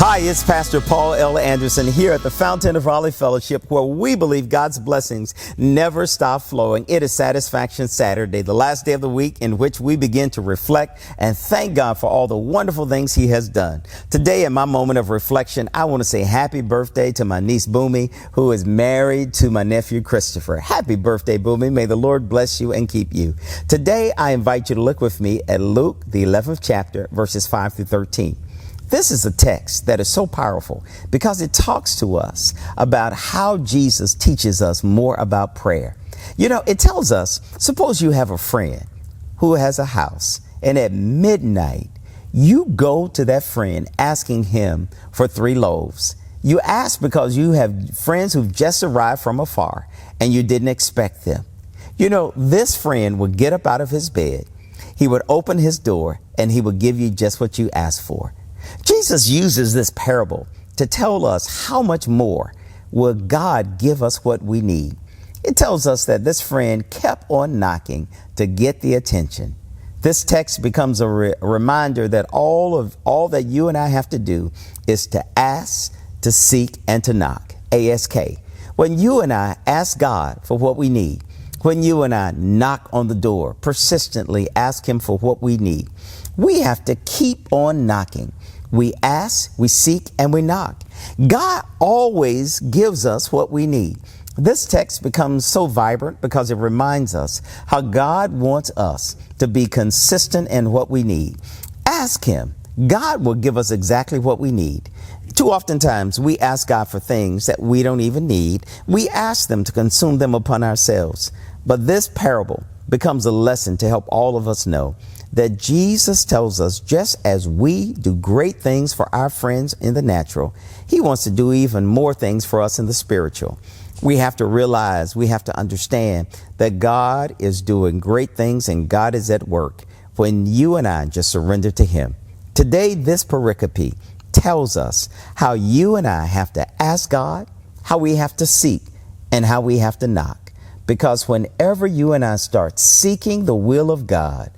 Hi, it's Pastor Paul L. Anderson here at the Fountain of Raleigh Fellowship, where we believe God's blessings never stop flowing. It is Satisfaction Saturday, the last day of the week in which we begin to reflect and thank God for all the wonderful things He has done. Today, in my moment of reflection, I want to say happy birthday to my niece Boomy, who is married to my nephew Christopher. Happy birthday, Boomy. May the Lord bless you and keep you. Today, I invite you to look with me at Luke, the 11th chapter, verses 5 through 13. This is a text that is so powerful because it talks to us about how Jesus teaches us more about prayer. You know, it tells us, suppose you have a friend who has a house, and at midnight, you go to that friend asking him for 3 loaves. You ask because you have friends who've just arrived from afar and you didn't expect them. You know, this friend would get up out of his bed, he would open his door, and he would give you just what you asked for. Jesus uses this parable to tell us how much more will God give us what we need. It tells us that this friend kept on knocking to get the attention. This text becomes a reminder that all that you and I have to do is to ask, to seek, and to knock. ASK. When you and I ask God for what we need, when you and I knock on the door, persistently ask Him for what we need, we have to keep on knocking. We ask, we seek, and we knock. God always gives us what we need. This text becomes so vibrant because it reminds us how God wants us to be consistent in what we need. Ask Him. God will give us exactly what we need. Too oftentimes we ask God for things that we don't even need. We ask them to consume them upon ourselves. But this parable becomes a lesson to help all of us know that Jesus tells us just as we do great things for our friends in the natural, He wants to do even more things for us in the spiritual. We have to realize, we have to understand that God is doing great things and God is at work when you and I just surrender to Him. Today, this pericope tells us how you and I have to ask God, how we have to seek, and how we have to knock. Because whenever you and I start seeking the will of God,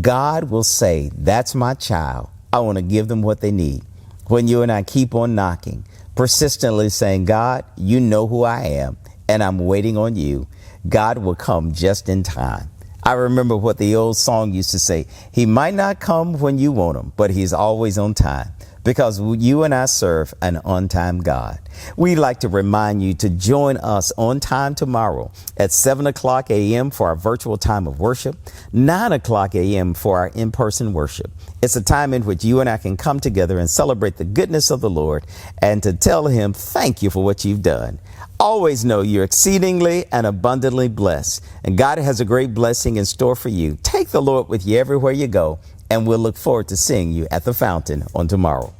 God will say, that's my child. I want to give them what they need. When you and I keep on knocking, persistently saying, God, you know who I am, and I'm waiting on you, God will come just in time. I remember what the old song used to say, He might not come when you want Him, but He's always on time. Because you and I serve an on-time God. We'd like to remind you to join us on time tomorrow at 7 o'clock a.m. for our virtual time of worship, 9 o'clock a.m. for our in-person worship. It's a time in which you and I can come together and celebrate the goodness of the Lord and to tell Him thank you for what you've done. Always know you're exceedingly and abundantly blessed, and God has a great blessing in store for you. Take the Lord with you everywhere you go, and we'll look forward to seeing you at the fountain on tomorrow.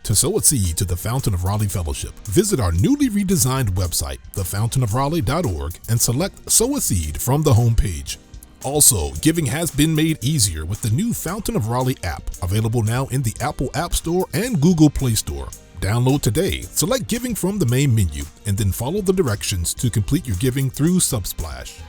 To sow a seed to the Fountain of Raleigh Fellowship, visit our newly redesigned website, thefountainofraleigh.org, and select Sow a Seed from the homepage. Also, giving has been made easier with the new Fountain of Raleigh app, available now in the Apple App Store and Google Play Store. Download today, select Giving from the main menu, and then follow the directions to complete your giving through Subsplash.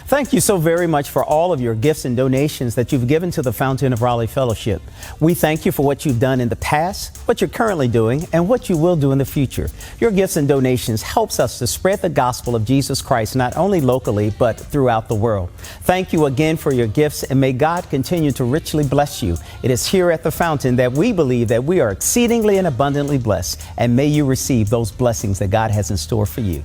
Thank you so very much for all of your gifts and donations that you've given to the Fountain of Raleigh Fellowship. We thank you for what you've done in the past, what you're currently doing, and what you will do in the future. Your gifts and donations helps us to spread the gospel of Jesus Christ, not only locally, but throughout the world. Thank you again for your gifts, and may God continue to richly bless you. It is here at the Fountain that we believe that we are exceedingly and abundantly blessed, and may you receive those blessings that God has in store for you.